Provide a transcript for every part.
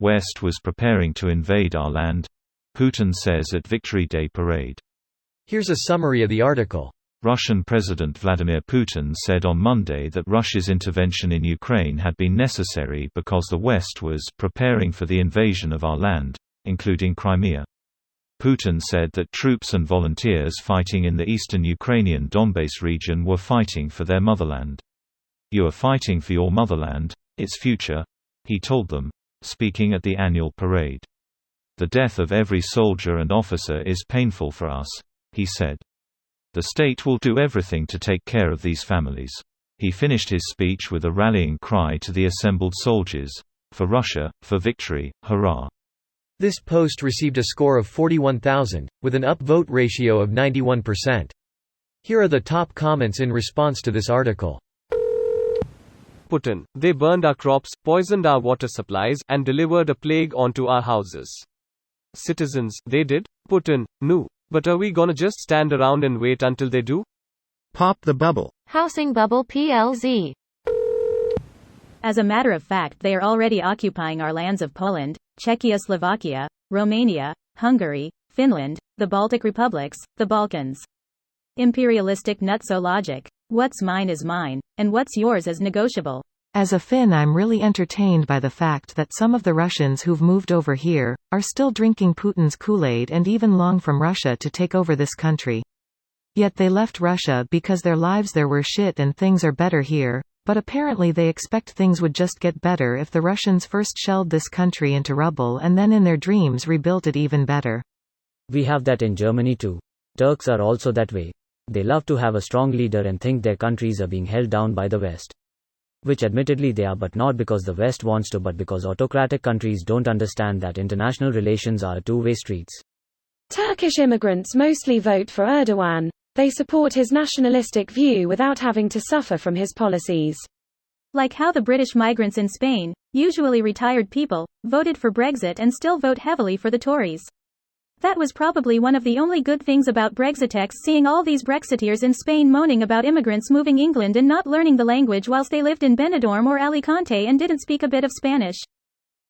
West was preparing to invade our land, Putin says at Victory Day parade. Here's a summary of the article. Russian President Vladimir Putin said on Monday that Russia's intervention in Ukraine had been necessary because the West was preparing for the invasion of our land, including Crimea. Putin said that troops and volunteers fighting in the eastern Ukrainian Donbas region were fighting for their motherland. "You are fighting for your motherland, its future," he told them, speaking at the annual parade. "The death of every soldier and officer is painful for us," he said. "The state will do everything to take care of these families." He finished his speech with a rallying cry to the assembled soldiers, "For Russia, for victory, hurrah!" This post received a score of 41,000, with an upvote ratio of 91%. Here are the top comments in response to this article. Putin, they burned our crops, poisoned our water supplies, and delivered a plague onto our houses. Citizens, they did? Putin, no. But are we gonna just stand around and wait until they do? Pop the bubble. Housing bubble PLZ. As a matter of fact, they are already occupying our lands of Poland, Czechoslovakia, Romania, Hungary, Finland, the Baltic republics, the Balkans. Imperialistic nutso logic. What's mine is mine, and what's yours is negotiable. As a Finn, I'm really entertained by the fact that some of the Russians who've moved over here are still drinking Putin's Kool-Aid and even long from Russia to take over this country. Yet they left Russia because their lives there were shit and things are better here, but apparently they expect things would just get better if the Russians first shelled this country into rubble and then in their dreams rebuilt it even better. We have that in Germany too. Turks are also that way. They love to have a strong leader and think their countries are being held down by the West. Which admittedly they are, but not because the West wants to, but because autocratic countries don't understand that international relations are two-way streets. Turkish immigrants mostly vote for Erdogan. They support his nationalistic view without having to suffer from his policies. Like how the British migrants in Spain, usually retired people, voted for Brexit and still vote heavily for the Tories. That was probably one of the only good things about Brexitex, seeing all these Brexiteers in Spain moaning about immigrants moving England and not learning the language whilst they lived in Benidorm or Alicante and didn't speak a bit of Spanish.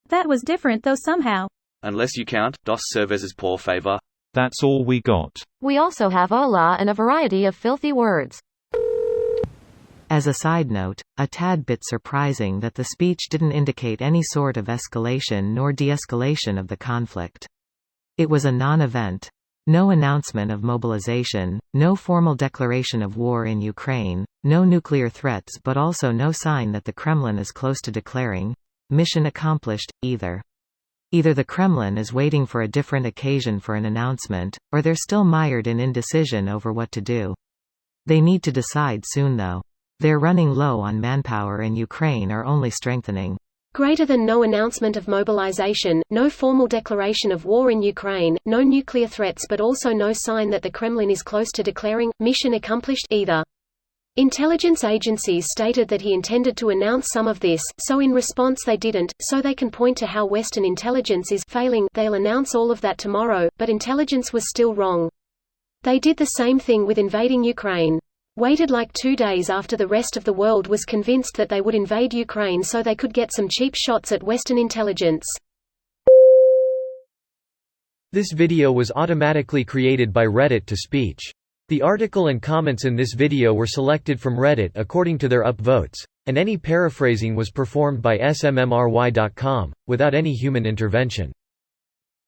That was different though somehow. Unless you count Dos Cervezas por favor. That's all we got. We also have hola and a variety of filthy words. As a side note, a tad bit surprising that the speech didn't indicate any sort of escalation nor de-escalation of the conflict. It was a non-event. No announcement of mobilization, no formal declaration of war in Ukraine, no nuclear threats, but also no sign that the Kremlin is close to declaring mission accomplished, either. Either the Kremlin is waiting for a different occasion for an announcement, or they're still mired in indecision over what to do. They need to decide soon though. They're running low on manpower and Ukraine are only strengthening. Greater than no announcement of mobilization, no formal declaration of war in Ukraine, no nuclear threats, but also no sign that the Kremlin is close to declaring mission accomplished either. Intelligence agencies stated that he intended to announce some of this, so in response they didn't, so they can point to how Western intelligence is failing. They'll announce all of that tomorrow, but intelligence was still wrong. They did the same thing with invading Ukraine. Waited like 2 days after the rest of the world was convinced that they would invade Ukraine so they could get some cheap shots at Western intelligence. This video was automatically created by Reddit to speech. The article and comments in this video were selected from Reddit according to their upvotes, and any paraphrasing was performed by smmry.com, without any human intervention.